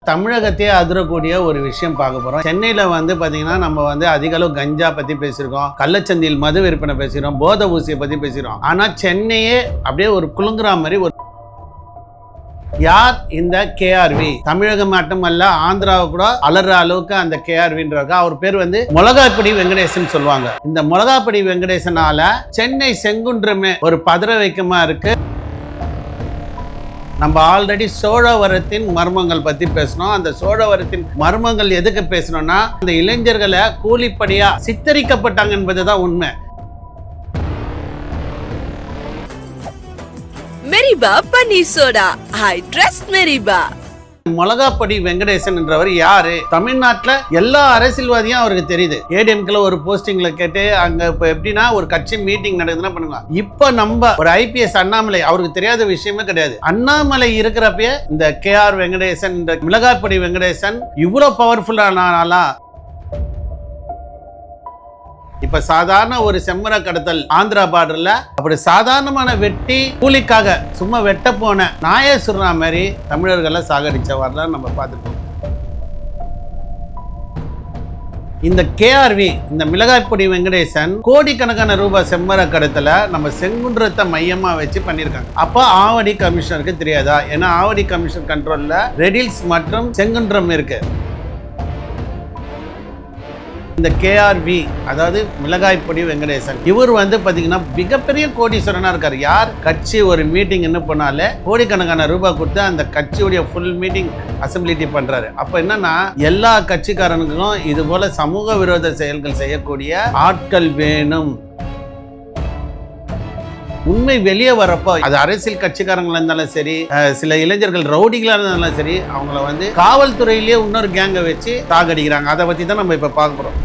தமிழகத்தையே அதிரக்கூடிய ஒரு விஷயம் பார்க்க போறோம். சென்னையில பாத்தீங்கன்னா நம்ம அதிக அளவு கஞ்சா பத்தி பேசியிருக்கோம், கள்ளச்சந்தையில் மது விற்பனை பேசுகிறோம், போதை ஊசியை பத்தி பேசுகிறோம். ஆனா சென்னையே அப்படியே ஒரு குலுங்குற மாதிரி ஒரு யார் இந்த கேஆர்வி? தமிழகம் மட்டுமல்ல ஆந்திராவை கூட அலற அளவுக்கு அந்த கேஆர்வின்றாங்க. அவர் பேர் மிளகாப்படி வெங்கடேசன் சொல்லுவாங்க. இந்த மிளகாப்படி வெங்கடேசனால சென்னை செங்குன்றமே ஒரு பதற வைக்கமா இருக்கு. நம்ம ஆல்ரெடி சோழவரத்தின் மர்மங்கள் பத்தி பேசணும். அந்த சோழவரத்தின் மர்மங்கள் எதுக்கு பேசணும்னா, இந்த இளைஞர்களை கூலிப்படியா சித்தரிக்கப்பட்டாங்க என்பதுதான் உண்மை. மெரிபா பன்னீர் சோடா, ஐ ட்ரஸ்ட் மெரிபா. மிளகாப்படி வெங்கடேசன் என்றவர் யாரு? தமிழ்நாட்டுல எல்லா அரசியல்வாதியும் அவருக்கு தெரியுது. ஏடிஎம்கேல ஒரு போஸ்டிங்ல கேட்டு அங்க இப்ப எப்படின்னா ஒரு கட்சி மீட்டிங் நடக்குதுன்னா பண்ணுவாங்க. இப்ப நம்ம ஒரு ஐபிஎஸ் அண்ணாமலை, அவருக்கு தெரியாத விஷயமே கிடையாது. அண்ணாமலை இருக்கிறப்ப இந்த கேஆர் வெங்கடேசன், இந்த மிளகாப்படி வெங்கடேசன் இவ்வளவு பவர்ஃபுல்லானா? இப்ப சாதாரண ஒரு செம்மர கடத்தல் ஆந்திரா பார்டர்ல அப்படி சாதாரணமான வெட்டி கூலிக்காக சும்மா வெட்ட போன நாய சுர்ரா மாதிரி தமிழர்களை சாகடிச்ச வரலாறு நம்ம பார்த்துருக்கோம். இந்த கேஆர்வி, இந்த மிளகாய்ப்பொடி வெங்கடேசன் கோடிக்கணக்கான ரூபாய் செம்மர கடத்தல நம்ம செங்குன்றத்தை மையமா வச்சு பண்ணிருக்காங்க. அப்ப ஆவடி கமிஷனருக்கு தெரியாதா? ஏன்னா ஆவடி கமிஷன் கண்ட்ரோல்ல ரெடில்ஸ் மற்றும் செங்குன்றம் இருக்கு. இந்த கேஆர்வி அதாவது மிளகாய்ப்பொடி வெங்கடேசன், இவர் பாத்தீங்கன்னா மிகப்பெரிய கோடீஸ்வரனா இருக்காரு. யார் கட்சி ஒரு மீட்டிங் என்ன பண்ணாலே கோடிக்கணக்கான ரூபாய் கொடுத்து அந்த கட்சியுடைய ஃபுல் மீட்டிங் அசம்பிளிட்டி பண்றாரு. அப்ப என்னன்னா எல்லா கட்சிக்காரனுக்கும் இது போல சமூக விரோத செயல்கள் செய்யக்கூடிய ஆட்கள் வேணும். உண்மை வெளியே வரப்போ அது அரசியல் கட்சிக்காரங்களா இருந்தாலும் சரி, சில இளைஞர்கள் ரவுடிகளா இருந்தாலும் சரி, அவங்கள காவல்துறையிலேயே இன்னொரு கேங்கை வச்சு தாக்கடிக்கிறாங்க. அதை பத்தி தான் நம்ம இப்ப பார்க்கிறோம்.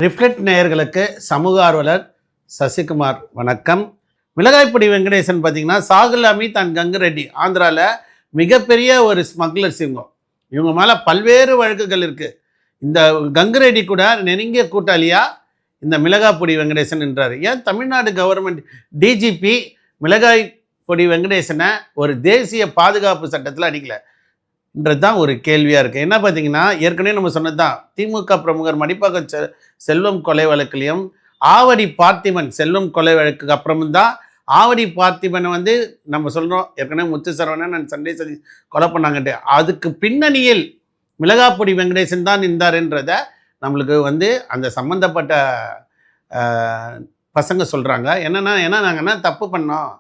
ரிஃப்ளெக்ட் நேயர்களுக்கு சமூக ஆர்வலர் சசிகுமார் வணக்கம். மிளகாய்ப்பொடி வெங்கடேசன் பார்த்தீங்கன்னா சாகுல் அமீத் அண்ட் கங்கு ரெட்டி ஆந்திராவில் மிகப்பெரிய ஒரு ஸ்மக்லர்ஸ். இவங்க மேலே பல்வேறு வழக்குகள் இருக்குது. இந்த கங்கு ரெட்டி கூட நெருங்கிய கூட்டாளியா இந்த மிளகாய்ப்பொடி வெங்கடேசன் என்றார். ஏன் தமிழ்நாடு கவர்மெண்ட் டிஜிபி மிளகாய்ப்பொடி வெங்கடேசனை ஒரு தேசிய பாதுகாப்பு சட்டத்தில் அடிக்கலன்றது தான் ஒரு கேள்வியாக இருக்குது. என்ன பார்த்தீங்கன்னா, ஏற்கனவே நம்ம சொன்னது தான், திமுக பிரமுகர் மடிப்பாக்க செல்வம் கொலை வழக்குலையும் ஆவடி பார்த்திபன் செல்வம் கொலை வழக்குக்கு அப்புறமும் தான் ஆவடி பார்த்திபனை நம்ம சொல்கிறோம். ஏற்கனவே முத்து சரவணன் சண்டே சதி கொலை பண்ணாங்கட்டு. அதுக்கு பின்னணியில் மிளகாய்ப்பொடி வெங்கடேசன் தான் இருந்தாருன்றத நம்மளுக்கு அந்த சம்மந்தப்பட்ட பசங்க சொல்கிறாங்க. ஏன்னா நாங்கள் என்ன தப்பு பண்ணோம்?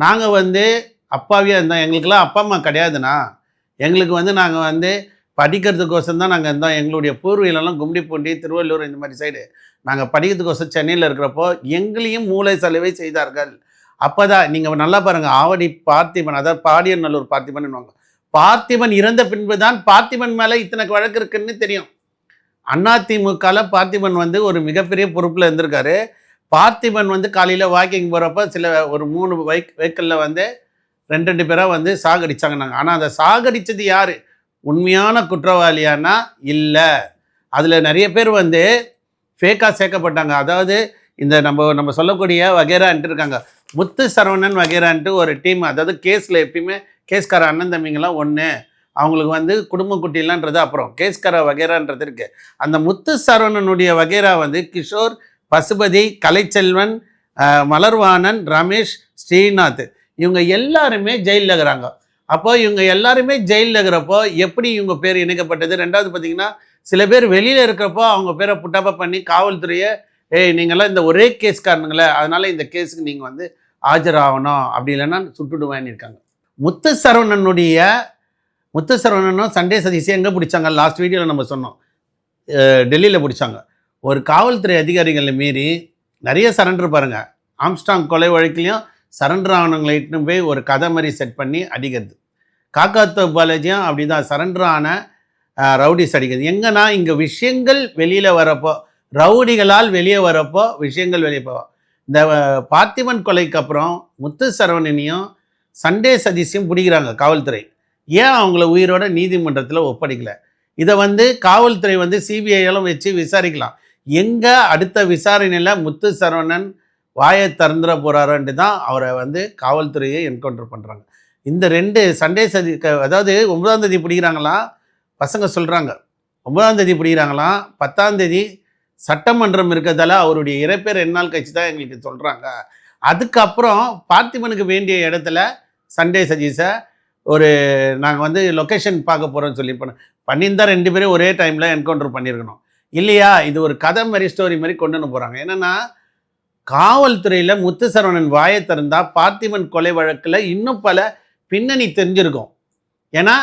நாங்கள் அப்பாவியாக இருந்தோம். எங்களுக்கெல்லாம் அப்பா அம்மா கிடையாதுண்ணா. எங்களுக்கு நாங்கள் படிக்கிறதுக்கோசம் தான் நாங்கள் இருந்தோம். எங்களுடைய பூர்வீகம்லாம் கும்மிடிப்பூண்டி, திருவள்ளூர் இந்த மாதிரி சைடு நாங்கள் படிக்கிறதுக்கோசம் சென்னையில் இருக்கிறப்போ எங்களையும் மூளை செலவை செய்தார்கள். அப்போ தான் நீங்கள் நல்லா பாருங்கள், ஆவடி பார்த்திபன், அதாவது பாடியநல்லூர் பார்த்திபன், பார்த்திபன் இறந்த பின்பு தான் பார்த்திபன் மேலே இத்தனை வழக்கு இருக்குன்னு தெரியும். அதிமுகவில் பார்த்திபன் ஒரு மிகப்பெரிய பொறுப்பில் இருந்திருக்காரு. பார்த்திபன் காலையில் வாக்கிங் போகிறப்ப சில ஒரு 3 வெஹிக்கிளில் 2 பேராக சாகடிச்சாங்க நாங்கள். ஆனால் அதை சாகடித்தது யார்? உண்மையான குற்றவாளியானா இல்லை. அதில் நிறைய பேர் ஃபேக்காக சேர்க்கப்பட்டாங்க. அதாவது இந்த நம்ம சொல்லக்கூடிய வகைரான்ட்டு இருக்காங்க. முத்து சரவணன் வகைரான்ட்டு ஒரு டீம். அதாவது கேஸில் எப்பயுமே கேஸ்கார அண்ணன் தம்பிங்கெல்லாம் ஒன்று, அவங்களுக்கு குடும்ப குட்டிலான்றது அப்புறம் கேஸ்கார வகைரான்றது இருக்குது. அந்த முத்து சரவணனுடைய வகைரா கிஷோர், பசுபதி, கலைச்செல்வன், மலர்வாணன், ரமேஷ், ஸ்ரீநாத், இவங்க எல்லாருமே ஜெயிலில் இருக்கிறாங்க. அப்போ இவங்க எல்லாருமே ஜெயிலில் இருக்கிறப்போ எப்படி இவங்க பேர் இணைக்கப்பட்டது? ரெண்டாவது பார்த்தீங்கன்னா, சில பேர் வெளியில் இருக்கிறப்போ அவங்க பேரை புட்டப்பா பண்ணி காவல்துறையை, நீங்கள்லாம் இந்த ஒரே கேஸ்காரனுங்களே, அதனால் இந்த கேஸுக்கு நீங்கள் ஆஜராகணும், அப்படி இல்லைன்னா சுட்டுடுவேன்னு இருக்காங்க. முத்து சரவணனும் சண்டே சதீஷையும் எங்கே பிடிச்சாங்க? லாஸ்ட் வீடியோவில் நம்ம சொன்னோம், டெல்லியில் பிடிச்சாங்க. ஒரு காவல்துறை அதிகாரிகளை மீறி நிறைய சரண்டர் பாருங்கள். ஆம்ஸ்டாங் கொலை வழக்கிலையும் சரண்டர் ஆனவங்களை இட்டுன்னு போய் ஒரு கதை மாதிரி செட் பண்ணி அடிக்கிறது. காக்காத்தோ பாலாஜியும் அப்படி தான் சரண்டர் ஆன ரவுடிஸ் அடிக்கிறது. எங்கன்னா இங்கே விஷயங்கள் வெளியில் வரப்போ, ரவுடிகளால் வெளியே வரப்போ விஷயங்கள் வெளியே போவோம். இந்த பார்த்திபன் கொலைக்கு அப்புறம் முத்து சரவணனையும் சண்டே சதீஷையும் பிடிக்கிறாங்க காவல்துறை. ஏன் அவங்கள உயிரோட நீதிமன்றத்தில் ஒப்படைக்கல? இதை காவல்துறை சிபிஐயெல்லாம் வச்சு விசாரிக்கலாம். எங்கே அடுத்த விசாரணையில் முத்து சரவணன் வாயை திறந்துட போகிறாருன்ட்டு தான் அவரை வந்து காவல்துறையை என்கவுண்டர் பண்ணுறாங்க. இந்த 2 சண்டே சதி அதாவது 9ஆம் தேதி பிடிக்கிறாங்களாம் பசங்க சொல்கிறாங்க. 9ஆம் தேதி பிடிக்கிறாங்களாம், 10ஆம் தேதி சட்டமன்றம் இருக்கிறதால அவருடைய இறப்பே 2 நாள் கழிச்சு தான் எங்களுக்கு சொல்கிறாங்க. அதுக்கப்புறம் பார்த்திபனுக்கு வேண்டிய இடத்துல சண்டே சதீஷை நாங்கள் வந்து லொக்கேஷன் பார்க்க போகிறோம்னு சொல்லி பண்ணியிருந்தா 2 பேரும் ஒரே டைமில் என்கவுண்டர் பண்ணியிருக்கணும் இல்லையா? இது ஒரு கதை மாதிரி ஸ்டோரி மாதிரி கொண்டுன்னு போகிறாங்க. என்னென்னா காவல்துறையில் முத்துசரவணன் வாயை திறந்தா பார்த்திபன் கொலை வழக்கில் இன்னும் பல பின்னணி தெரிஞ்சிருக்கும். ஏன்னா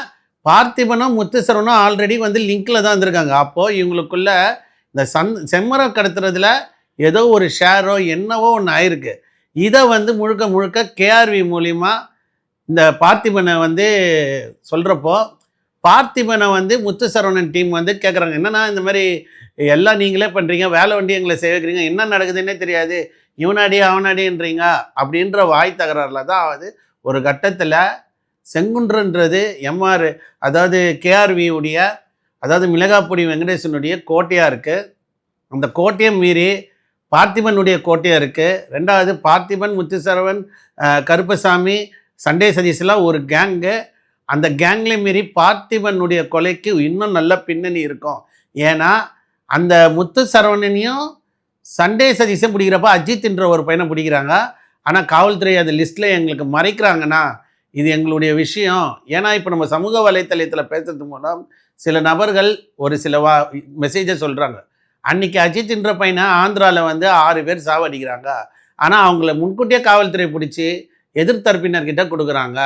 பார்த்திபனும் முத்துசரவனும் ஆல்ரெடி வந்து லிங்கில் தான் இருந்திருக்காங்க. அப்போது இவங்களுக்குள்ள இந்த செம்மரம் கடத்துறதுல ஏதோ ஒரு ஷேரோ என்னவோ ஒன்று ஆயிருக்கு. இதை வந்து முழுக்க முழுக்க கேஆர்வி மூலிமா இந்த பார்த்திபனை வந்து சொல்கிறப்போ பார்த்திபனை வந்து முத்துசரவணன் டீம் வந்து கேட்குறாங்க, என்னன்னா இந்த மாதிரி எல்லாம் நீங்களே பண்ணுறீங்க, வேலை வண்டி எங்களை செய்ய வைக்கிறீங்க, என்ன நடக்குதுன்னே தெரியாது, இவனாடி அவனாடின்றீங்க அப்படின்ற வாய் தகராறில் தான் ஆகுது. ஒரு கட்டத்தில் செங்குன்றன்றது எம்ஆர் அதாவது கேஆர்வியுடைய அதாவது மிளகாப்பொடி வெங்கடேசனுடைய கோட்டையாக இருக்குது. அந்த கோட்டையை மீறி பார்த்திபனுடைய கோட்டையாக இருக்குது. 2வது பார்த்திபன், முத்துசரவன், கருப்பசாமி, சண்டே சதீஷ்லாம் ஒரு கேங்கு. அந்த கேங்லேயே மீறி பார்த்திபனுடைய கொலைக்கு இன்னும் நல்ல பின்னணி இருக்கும். ஏன்னா அந்த முத்துசரவணனையும் சண்டே சதீஷும் பிடிக்கிறப்ப அஜித்ன்ற ஒரு பையனை பிடிக்கிறாங்க. ஆனால் காவல்துறை அது லிஸ்ட்டில் எங்களுக்கு மறைக்கிறாங்கன்னா இது எங்களுடைய விஷயம். ஏன்னா இப்போ நம்ம சமூக வலைத்தளத்தில் பேசுறது மூலம் சில நபர்கள் ஒரு சில மெசேஜை சொல்கிறாங்க. அன்றைக்கி அஜித்ன்ற பையனை ஆந்திராவில் வந்து 6 பேர் சாவடிக்கிறாங்க. ஆனால் அவங்கள முன்கூட்டியே காவல்துறை பிடிச்சி எதிர்த்தரப்பினர்கிட்ட கொடுக்குறாங்க.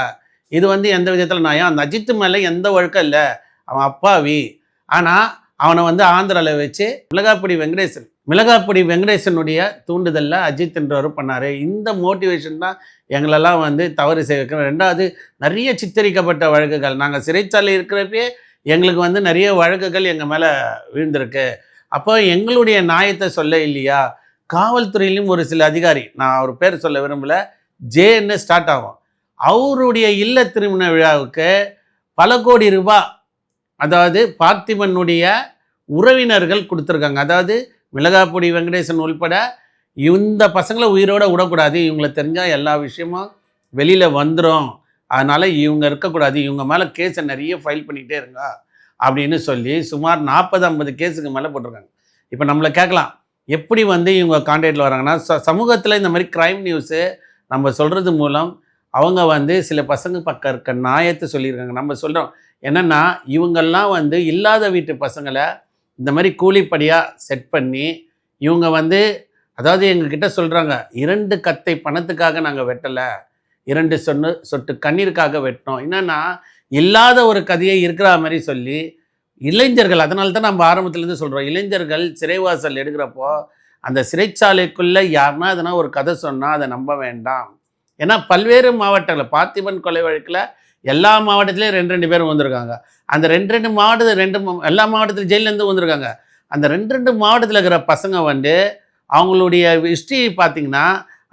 இது வந்து எந்த விதத்தில் நியாயம்? அந்த அஜித்து மேலே எந்த வழக்கம் இல்லை, அவன் அப்பாவி. ஆனால் அவனை வந்து ஆந்திராவில் வச்சு மிளகாப்பொடி வெங்கடேசனுடைய தூண்டுதலில் அஜித்ன்றவர் பண்ணார். இந்த மோட்டிவேஷன் தான் எங்களெல்லாம் வந்து தவறு செய்ய வைக்கணும். 2வது நிறைய சித்தரிக்கப்பட்ட வழக்குகள். நாங்கள் சிறைச்சாலை இருக்கிறப்பே எங்களுக்கு வந்து நிறைய வழக்குகள் எங்கள் மேலே விழுந்திருக்கு. அப்போ எங்களுடைய நியாயத்தை சொல்ல இல்லையா? காவல்துறையிலும் ஒரு சில அதிகாரி, நான் அவர் பேர் சொல்ல விரும்பலை, ஜேன்னு ஸ்டார்ட் ஆகும், அவருடைய இல்ல திருமண விழாவுக்கு பல கோடி ரூபாய் அதாவது பார்த்திபனுடைய உறவினர்கள் கொடுத்துருக்காங்க. அதாவது மிளகாப்பொடி வெங்கடேசன் உள்பட இந்த பசங்களை உயிரோடு விடக்கூடாது, இவங்களை தெரிஞ்சால் எல்லா விஷயமும் வெளியில் வந்துடும், அதனால் இவங்க இருக்கக்கூடாது, இவங்க மேலே கேஸை நிறைய ஃபைல் பண்ணிகிட்டே இருங்க அப்படின்னு சொல்லி சுமார் 40-50 கேஸுக்கு மேலே போட்டிருக்காங்க. இப்போ நம்மளை கேட்கலாம், எப்படி வந்து இவங்க கான்டாக்டில் வராங்கன்னா சமூகத்தில் இந்த மாதிரி க்ரைம் நியூஸு நம்ம சொல்கிறது மூலம் அவங்க வந்து சில பசங்க பக்கம் இருக்க நியாயத்தை சொல்லியிருக்காங்க. நம்ம சொல்கிறோம் என்னென்னா இவங்கெல்லாம் வந்து இல்லாத வீட்டு பசங்களை இந்த மாதிரி கூலிப்படியாக செட் பண்ணி இவங்க வந்து அதாவது எங்ககிட்ட சொல்கிறாங்க, 2 கத்தை பணத்துக்காக நாங்கள் வெட்டலை, 2 சொட்டு கண்ணீருக்காக வெட்டினோம். என்னென்னா இல்லாத ஒரு கதையை இருக்கிற மாதிரி சொல்லி இளைஞர்கள், அதனால தான் நம்ம ஆரம்பத்துலேருந்து சொல்கிறோம், இளைஞர்கள் சிறைவாசல் எடுக்கிறப்போ அந்த சிறைச்சாலைக்குள்ளே யாருன்னா எதனா ஒரு கதை சொன்னால் அதை நம்ப வேண்டாம். ஏன்னா பல்வேறு மாவட்டங்களில் பார்த்திபன் கொலை வழக்கில் எல்லா மாவட்டத்திலையும் 2 பேர் வந்திருக்காங்க. அந்த 2 மாவட்டத்தில் எல்லா மாவட்டத்திலும் ஜெயிலேருந்து வந்திருக்காங்க. அந்த 2 மாவட்டத்தில் இருக்கிற பசங்க வந்து அவங்களுடைய ஹிஸ்ட்ரி பார்த்திங்கன்னா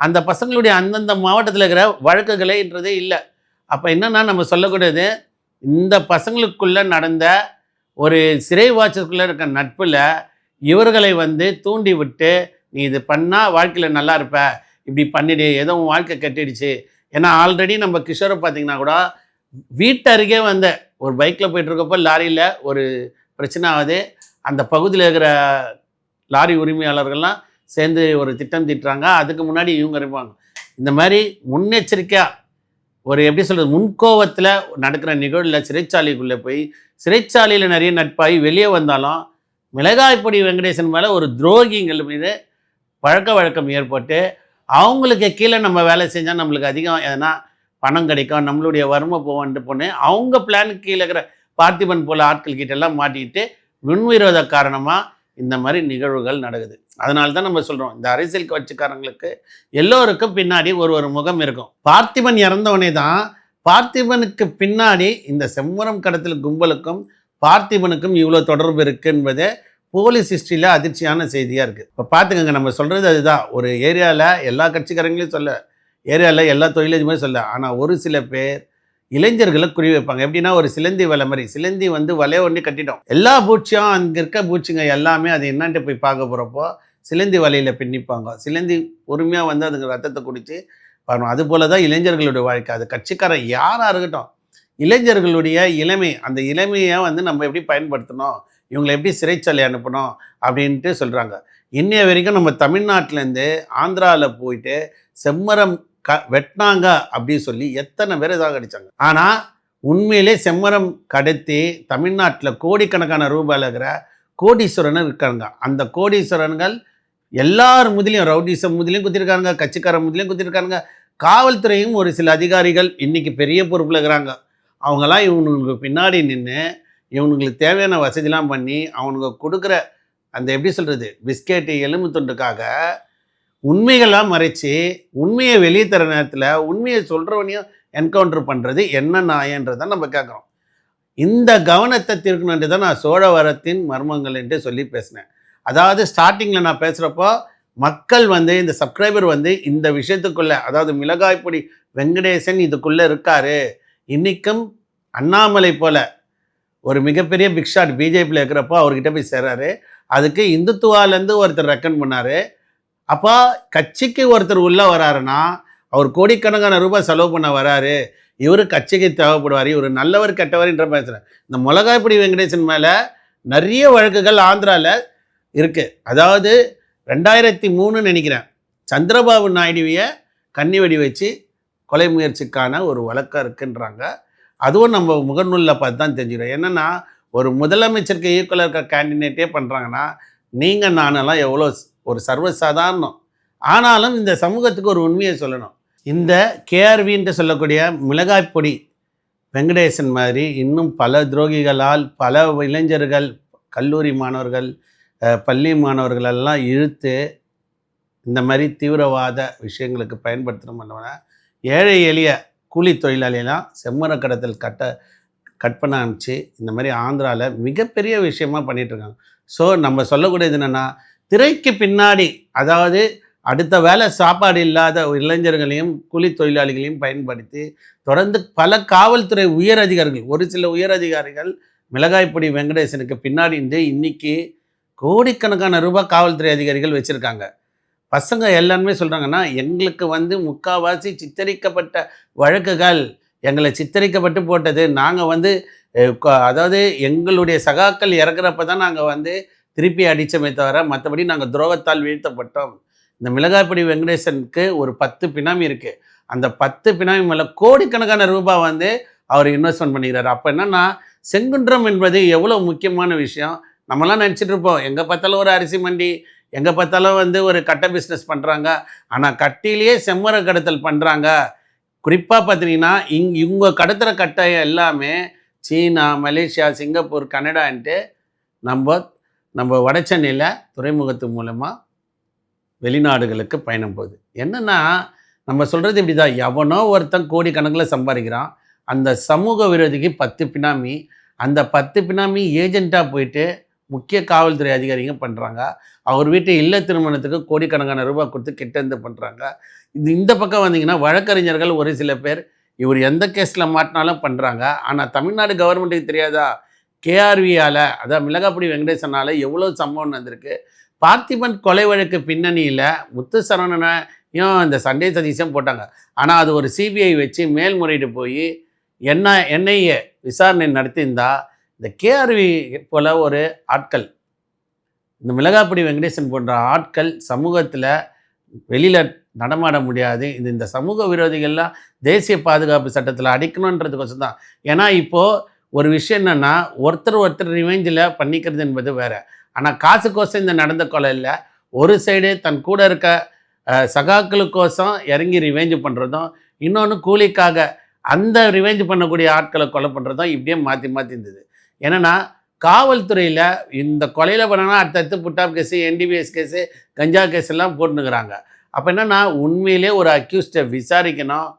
அந்த பசங்களுடைய அந்தந்த மாவட்டத்தில் இருக்கிற வழக்குகளேன்றதே இல்லை. அப்போ என்னென்னா நம்ம சொல்லக்கூடியது, இந்த பசங்களுக்குள்ளே நடந்த ஒரு சிறைவாசத்துக்குள்ளே இருக்க நட்பில் இவர்களை வந்து தூண்டி விட்டு நீ இது பண்ணால் வாழ்க்கையில் நல்லா இருப்ப, இப்படி பண்ணிடு, ஏதோ உன் வாழ்க்கை கட்டிடுச்சு. ஏன்னா ஆல்ரெடி நம்ம கிஷோரை பார்த்திங்கன்னா கூட வீட்டு அருகே வந்த ஒரு பைக்கில் போயிட்டுருக்கப்போ லாரியில் ஒரு பிரச்சனை ஆகுது. அந்த பகுதியில் இருக்கிற லாரி உரிமையாளர்கள்லாம் சேர்ந்து ஒரு திட்டம் தீட்டுறாங்க. அதுக்கு முன்னாடி இவங்க இருப்பாங்க. இந்த மாதிரி முன்னெச்சரிக்கையாக ஒரு எப்படி சொல்கிறது, முன்கோவத்தில் நடக்கிற நிகழ்வில் சிறைச்சாலைக்குள்ளே போய் சிறைச்சாலையில் நிறைய நட்பாகி வெளியே வந்தாலும் மிளகாய்ப்பொடி வெங்கடேசன் மேலே ஒரு துரோகிங்கள் மீது வழக்கம் ஏற்பட்டு அவங்களுக்கு கீழே நம்ம வேலை செஞ்சால் நம்மளுக்கு அதிகம் எதனா பணம் கிடைக்கும், நம்மளுடைய வறுமை போவன்ட்டு பொண்ணு அவங்க பிளானுக்கு கீழே இருக்கிற பார்த்திபன் போல் ஆட்கள் கிட்டெல்லாம் மாட்டிக்கிட்டு முன்விரோத காரணமாக இந்த மாதிரி நிகழ்வுகள் நடக்குது. அதனால தான் நம்ம சொல்கிறோம், இந்த அரசியல் கட்சிக்காரங்களுக்கு எல்லோருக்கும் பின்னாடி ஒரு முகம் இருக்கும். பார்த்திபன் இறந்தவனே தான் பார்த்திபனுக்கு பின்னாடி இந்த செம்மரம் கடத்தல் கும்பலுக்கும் பார்த்திபனுக்கும் இவ்வளோ தொடர்பு இருக்குது என்பது போலீஸ் ஹிஸ்ட்ரியில் அதிர்ச்சியான செய்தியாக இருக்குது. இப்போ பார்த்துக்கோங்க, நம்ம சொல்கிறது அதுதான். ஒரு ஏரியாவில் எல்லா கட்சிக்காரங்களையும் சொல்ல, ஏரியாவில் எல்லா தொழிலதிபரும் சொல்ல, ஆனால் ஒரு சில பேர் இளைஞர்களை குறி வைப்பாங்க. எப்படின்னா ஒரு சிலந்தி வலை மாதிரி, சிலந்தி வந்து வலையை ஒன்றி கட்டிட்டோம், எல்லா பூச்சியும் அங்கே இருக்க பூச்சிங்க எல்லாமே அது என்னன்ட்டு போய் பார்க்க போகிறப்போ சிலந்தி வலையில் பின்னிப்பாங்க. சிலந்தி பொறுமையாக வந்து அதுங்க ரத்தத்தை குடித்து வரணும். அதுபோல தான் இளைஞர்களுடைய வாழ்க்கை. அது கட்சிக்காரன் யாராக இருக்கட்டும், இளைஞர்களுடைய இளமை, அந்த இளமையை வந்து நம்ம எப்படி பயன்படுத்தணும், இவங்களை எப்படி சிறைச்சாலை அனுப்பணும் அப்படின்ட்டு சொல்கிறாங்க. இன்னைய வரைக்கும் நம்ம தமிழ்நாட்டிலேருந்து ஆந்திராவில் போயிட்டு செம்மரம் வெட்டினாங்க அப்படின்னு சொல்லி எத்தனை பேர் சாகடிச்சாங்க. ஆனால் உண்மையிலே செம்மரம் கடத்தி தமிழ்நாட்டில் கோடிக்கணக்கான ரூபாயில் இருக்கிற கோடீஸ்வரன் இருக்காங்க. அந்த கோடீஸ்வரன்கள் எல்லார் முதலையும், ரவுடிசம் முதலையும் குத்திருக்காங்க, கட்சிக்கார முதலையும் குத்திருக்காங்க. காவல்துறையும் ஒரு சில அதிகாரிகள் இன்னைக்கு பெரிய பொறுப்பில் இருக்கிறாங்க. அவங்கெல்லாம் இவனுங்களுக்கு பின்னாடி நின்று இவனுங்களுக்கு தேவையான வசதிலாம் பண்ணி அவனுங்க கொடுக்குற அந்த எப்படி சொல்கிறது பிஸ்கெட்டு எலும்பு துண்டுக்காக உண்மைகள்லாம் மறைச்சி உண்மையை வெளியே தர நேரத்தில் உண்மையை சொல்கிறவனையும் என்கவுண்டர் பண்ணுறது என்ன நாயன்றதை நம்ம கேட்குறோம். இந்த கவனத்தை திருக்கணுன்ட்டு தான் நான் சோழவரத்தின் மர்மங்கள் என்று சொல்லி பேசினேன். அதாவது ஸ்டார்டிங்கில் நான் பேசுகிறப்போ மக்கள் வந்து இந்த சப்ஸ்கிரைபர் வந்து இந்த விஷயத்துக்குள்ளே, அதாவது மிளகாய்ப்பொடி வெங்கடேசன் இதுக்குள்ளே இருக்கார். இன்றைக்கும் அண்ணாமலை போல் ஒரு மிகப்பெரிய பிக் ஷாட் பிஜேபியில் இருக்கிறப்போ அவர்கிட்ட போய் சேர்றாரு. அதுக்கு இந்துத்துவாலேருந்து ஒருத்தர் ரெக்கமெண்ட் பண்ணார். அப்போ கட்சிக்கு ஒருத்தர் உள்ளே வராருன்னா அவர் கோடிக்கணக்கான ரூபாய் செலவு பண்ண வராரு, இவர் கட்சிக்கு தேவைப்படுவார், இவர் நல்லவர் கெட்டவர் என்ற பேசுகிறேன். இந்த மிளகாய்ப்பொடி வெங்கடேசன் மேலே நிறைய வழக்குகள் ஆந்திராவில் இருக்குது. அதாவது 2003 நினைக்கிறேன், சந்திரபாபு நாயுடுவியை கன்னி வெடி வச்சு கொலை முயற்சிக்கான ஒரு வழக்கம் இருக்குன்றாங்க. அதுவும் நம்ம முகநூலில் பார்த்து தான் தெரிஞ்சுக்கிறோம். என்னென்னா ஒரு முதலமைச்சருக்கு ஈக்குவலாக இருக்க கேண்டிடேட்டே பண்ணுறாங்கன்னா நீங்கள் நானெல்லாம் எவ்வளோ ஒரு சர்வசாதாரணம். ஆனாலும் இந்த சமூகத்துக்கு ஒரு உண்மையை சொல்லணும். இந்த கேஆர்வின்ட்டு சொல்லக்கூடிய மிளகாய்ப்பொடி வெங்கடேசன் மாதிரி இன்னும் பல துரோகிகளால் பல இளைஞர்கள், கல்லூரி மாணவர்கள், பள்ளி மாணவர்களெல்லாம் இழுத்து இந்த மாதிரி தீவிரவாத விஷயங்களுக்கு பயன்படுத்தணும்னா ஏழை எளிய கூலி தொழிலாளியெல்லாம் செம்மர கடத்தல் கட் பண்ண அனுப்பிச்சு இந்த மாதிரி ஆந்திராவில் மிகப்பெரிய விஷயமா பண்ணிகிட்ருக்காங்க. ஸோ நம்ம சொல்லக்கூடியது என்னென்னா, திரைக்கு பின்னாடி, அதாவது அடுத்த வேலை சாப்பாடு இல்லாத இளைஞர்களையும் கூலி தொழிலாளிகளையும் பயன்படுத்தி தொடர்ந்து பல காவல்துறை உயர் அதிகாரிகள், ஒரு சில உயர் அதிகாரிகள் மிளகாய்ப்பொடி வெங்கடேசனுக்கு பின்னாடி இருந்து இன்னைக்கு கோடிக்கணக்கான ரூபாய் காவல்துறை அதிகாரிகள் வச்சுருக்காங்க. பசங்க எல்லாருமே சொல்கிறாங்கன்னா, எங்களுக்கு வந்து முக்கால்வாசி சித்தரிக்கப்பட்ட வழக்குகள், எங்களை சித்தரிக்கப்பட்டு போட்டது, நாங்கள் வந்து அதாவது எங்களுடைய சகாக்கள் இறக்குறப்ப தான் நாங்கள் வந்து திருப்பி அடித்தமே தவிர மற்றபடி நாங்கள் துரோகத்தால் வீழ்த்தப்பட்டோம். இந்த மிளகாய்ப்பொடி வெங்கடேசனுக்கு ஒரு 10 பினாமி இருக்குது. அந்த 10 பினாமி மேலே கோடிக்கணக்கான ரூபாய் வந்து அவர் இன்வெஸ்ட்மெண்ட் பண்ணிக்கிறார். அப்போ என்னென்னா, செங்குன்றம் என்பது எவ்வளோ முக்கியமான விஷயம். நம்மலாம் நினச்சிட்டு இருப்போம், எங்கே பார்த்தாலும் ஒரு அரிசி மண்டி, எங்கே பார்த்தாலும் வந்து ஒரு கட்டை பிஸ்னஸ் பண்ணுறாங்க. ஆனால் கட்டிலேயே செம்மர கடத்தல் பண்ணுறாங்க. குறிப்பாக பார்த்தீங்கன்னா இவங்க கடத்துகிற கட்டை எல்லாமே சீனா, மலேசியா, சிங்கப்பூர், கனடான்ட்டு நம்ம வட சென்னையில் துறைமுகத்து மூலமாக வெளிநாடுகளுக்கு பயணம் போகுது. என்னென்னா, நம்ம சொல்கிறது இப்படி தான், எவனோ ஒருத்தன் கோடிக்கணக்கில் சம்பாதிக்கிறான். அந்த சமூக விரோதிக்கு 10 பினாமி, அந்த 10 பினாமி ஏஜெண்ட்டாக போயிட்டு முக்கிய காவல்துறை அதிகாரிங்க பண்ணுறாங்க. அவர் வீட்டு இல்ல திருமணத்துக்கு கோடிக்கணக்கான ரூபாய் கொடுத்து கிட்டேருந்து பண்ணுறாங்க. இந்த பக்கம் வந்தீங்கன்னா வழக்கறிஞர்கள் ஒரு சில பேர் இவர் எந்த கேஸில் மாட்டினாலும் பண்ணுறாங்க. ஆனால் தமிழ்நாடு கவர்மெண்ட்டுக்கு தெரியாதா, கேஆர்வியால், அதாவது மிளகாய்ப்பொடி வெங்கடேசனால் எவ்வளோ சம்பவம் நடந்திருக்கு. பார்த்திபன் கொலை வழக்கு பின்னணியில் முத்து சரவணனையும் இந்த சண்டே சதீஷும் போட்டாங்க. ஆனால் அது ஒரு சிபிஐ வச்சு மேல்முறையீடு போய் என்ஐஏ விசாரணை நடத்தியிருந்தா இந்த கேஆர்வி போல் ஒரு ஆட்கள், இந்த மிளகாய்ப்பொடி வெங்கடேசன் போன்ற ஆட்கள் சமூகத்தில் வெளியில் நடமாட முடியாது. இந்த சமூக விரோதிகள்லாம் தேசிய பாதுகாப்பு சட்டத்தில் அடிக்கணுன்றதுக்கோசம் தான். ஏன்னா இப்போது ஒரு விஷயம் என்னென்னா, ஒருத்தர் ரிவெஞ்சில் பண்ணிக்கிறது என்பது வேறு. ஆனால் காசுக்கோசம் இந்த நடந்த கொலையில் ஒரு சைடு தன் கூட இருக்க சகாக்களுக்கோசம் இறங்கி ரிவெஞ்சு பண்ணுறதும், இன்னொன்று கூலிக்காக அந்த ரிவெஞ்சு பண்ணக்கூடிய ஆட்களை கொலை பண்ணுறதும் இப்படியே மாற்றி இருந்தது. என்னென்னா, காவல்துறையில் இந்த கொலையில் பண்ணனா அடுத்தடுத்து புட்டாப் கேஸு, என்டிபிஎஸ் கேஸு, கஞ்சா கேஸ் எல்லாம் போட்டுனுக்கிறாங்க. அப்போ என்னென்னா, உண்மையிலே ஒரு அக்யூஸ்டை விசாரிக்கணும்.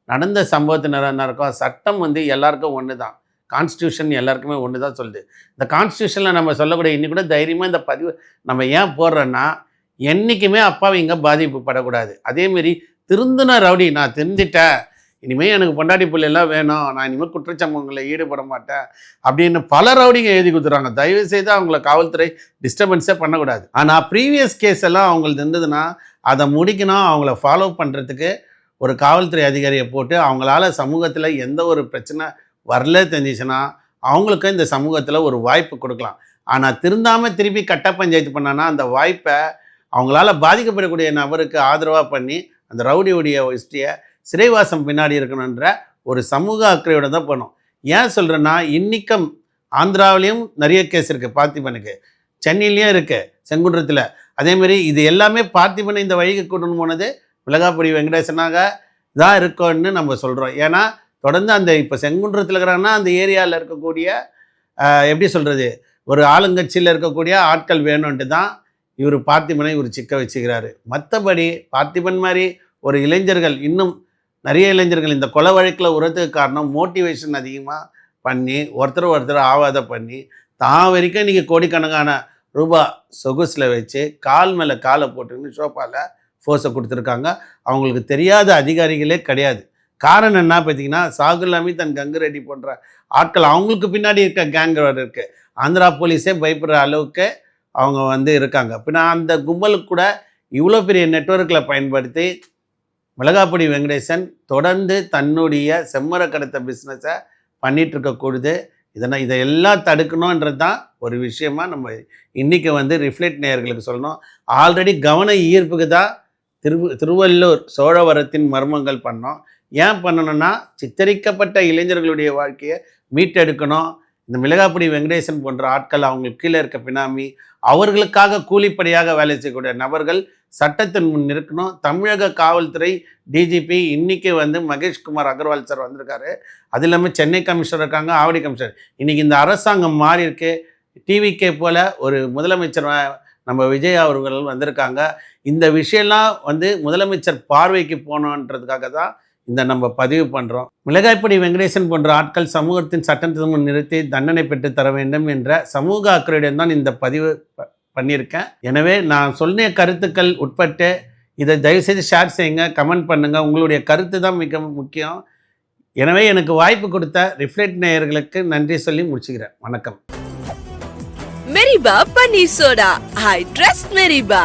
நடந்த சம்பவத்தினர் என்ன இருக்கும், சட்டம் வந்து எல்லாருக்கும் ஒன்று தான், கான்ஸ்டியூஷன் எல்லாருக்குமே ஒன்று தான் சொல்லுது. இந்த கான்ஸ்டியூஷனில் நம்ம சொல்லக்கூடிய இன்னி கூட தைரியமாக இந்த பதிவு நம்ம ஏன் போடுறோன்னா, என்றைக்குமே அப்பாவிங்க பாதிப்பு படக்கூடாது. அதேமாரி திருந்தின ரவுடி, நான் திருந்திட்டேன், இனிமேல் எனக்கு பொண்டாட்டி பிள்ளைலாம் வேணும், நான் இனிமேல் குற்றச்சம்பவங்களில் ஈடுபட மாட்டேன் அப்படின்னு பல ரவுடிங்க எழுதி கொடுத்துறாங்க. தயவுசெய்து அவங்கள காவல்துறை டிஸ்டர்பன்ஸே பண்ணக்கூடாது. ஆனால் ப்ரீவியஸ் கேஸ் எல்லாம் அவங்களுக்கு இருந்ததுன்னா அதை முடிக்கணும். அவங்கள ஃபாலோ பண்ணுறதுக்கு ஒரு காவல்துறை அதிகாரியை போட்டு அவங்களால சமூகத்தில் எந்த ஒரு பிரச்சனை வரல தெரிஞ்சிச்சுன்னா அவங்களுக்கு இந்த சமூகத்தில் ஒரு வாய்ப்பு கொடுக்கலாம். ஆனால் திருந்தாமல் திருப்பி கட்ட பஞ்சாயத்து பண்ணான்னா அந்த வாய்ப்பை அவங்களால பாதிக்கப்படக்கூடிய நபருக்கு ஆதரவாக பண்ணி அந்த ரவுடியுடைய ஹிஸ்ட்ரியை சிறைவாசம் பின்னாடி இருக்கணுன்ற ஒரு சமூக அக்கறையோட தான் பண்ணும். ஏன் சொல்கிறேன்னா, இன்றைக்கும் ஆந்திராவிலையும் நிறைய கேஸ் இருக்குது பார்த்திபனுக்கு, சென்னையிலையும் இருக்குது, செங்குன்றத்தில். அதேமாரி இது எல்லாமே பார்த்திபனை இந்த வழிக்கு கொண்டு போனது மிளகாப்பொடி வெங்கடேசனாக தான் இருக்கும்னு நம்ம சொல்கிறோம். ஏன்னா தொடர்ந்து அந்த இப்போ செங்குன்றத்தில் இருக்கிறாங்கன்னா அந்த ஏரியாவில் இருக்கக்கூடிய எப்படி சொல்கிறது, ஒரு ஆளுங்கட்சியில் இருக்கக்கூடிய ஆட்கள் வேணும்ன்ட்டு தான் இவர் பார்த்திபனை இவர் சிக்க வச்சுக்கிறாரு. மற்றபடி பார்த்திபன் மாதிரி ஒரு இளைஞர்கள், இன்னும் நிறைய இளைஞர்கள் இந்த கொலை வழக்கில் உரத்துக்கு காரணம் மோட்டிவேஷன் அதிகமாக பண்ணி ஒருத்தர் ஆவாத பண்ணி தான் வரைக்கும் இன்றைக்கி கோடிக்கணக்கான ரூபா சொகுசில் வச்சு கால் மேலே காலை போட்டுன்னு ஷோப்பாவில் ஃபோர்ஸை கொடுத்துருக்காங்க. அவங்களுக்கு தெரியாத அதிகாரிகளே கிடையாது. காரணம் என்ன பார்த்தீங்கன்னா, சாகுல் அமீத் அண்ட் கங்கு ரெட்டி போன்ற ஆட்கள் அவங்களுக்கு பின்னாடி இருக்க கேங் இருக்குது. ஆந்திரா போலீஸே பயப்படுற அளவுக்கு அவங்க இருக்காங்க. பின்ன அந்த கும்பலுக்கு கூட இவ்வளோ பெரிய நெட்வொர்க்கில் பயன்படுத்தி மிளகாப்பொடி வெங்கடேசன் தொடர்ந்து தன்னுடைய செம்மர கடத்த பிஸ்னஸை பண்ணிகிட்டு இருக்கக்கூடாது. இதையெல்லாம் தடுக்கணுன்றது தான் ஒரு விஷயமா நம்ம இன்றைக்கி ரிஃப்ளெக்ட் நேயர்களுக்கு சொல்லணும். ஆல்ரெடி கவன ஈர்ப்புக்கு தான் திருவள்ளூர் சோழவரத்தின் மர்மங்கள் பண்ணோம். ஏன் பண்ணணும்னா, சித்தரிக்கப்பட்ட இளைஞர்களுடைய வாழ்க்கையை மீட்டெடுக்கணும். இந்த மிளகாப்பொடி வெங்கடேசன் போன்ற ஆட்கள், அவங்களுக்கு கீழே இருக்க பினாமி, அவர்களுக்காக கூலிப்படியாக வேலை செய்யக்கூடிய நபர்கள் சட்டத்தின் முன் இருக்கணும். தமிழக காவல்துறை டிஜிபி இன்றைக்கி மகேஷ்குமார் அகர்வால் சார் வந்திருக்காரு. அது இல்லாமல் சென்னை கமிஷனர் இருக்காங்க, ஆவடி கமிஷனர். இன்றைக்கி இந்த அரசாங்கம் மாறி இருக்கு. டிவிகே போல் ஒரு முதலமைச்சர் நம்ம விஜய் அவர்கள் வந்திருக்காங்க. இந்த விஷயம்லாம் முதலமைச்சர் பார்வைக்கு போகணுன்றதுக்காக தான் நம்ம பதிவு பண்ணுறோம். மிளகாய்ப்பொடி வெங்கடேசன் போன்ற ஆட்கள் சமூகத்தின் சட்டத்தின் முன் நிறுத்தி தண்டனை பெற்று தர வேண்டும் என்ற சமூக அக்கறையுடன் தான் இந்த பதிவு பண்ணியிருக்கேன். எனவே நான் சொன்ன கருத்துக்கள் உட்பட்டு இதை தயவுசெய்து ஷேர் செய்யுங்க, கமெண்ட் பண்ணுங்கள். உங்களுடைய கருத்து தான் மிக முக்கியம். எனவே எனக்கு வாய்ப்பு கொடுத்த ரிஃப்ளெக்ட் நேயர்களுக்கு நன்றி சொல்லி முடிச்சுக்கிறேன். வணக்கம். மெரிபா பன்னீர் சோடா. I trust மெரிபா.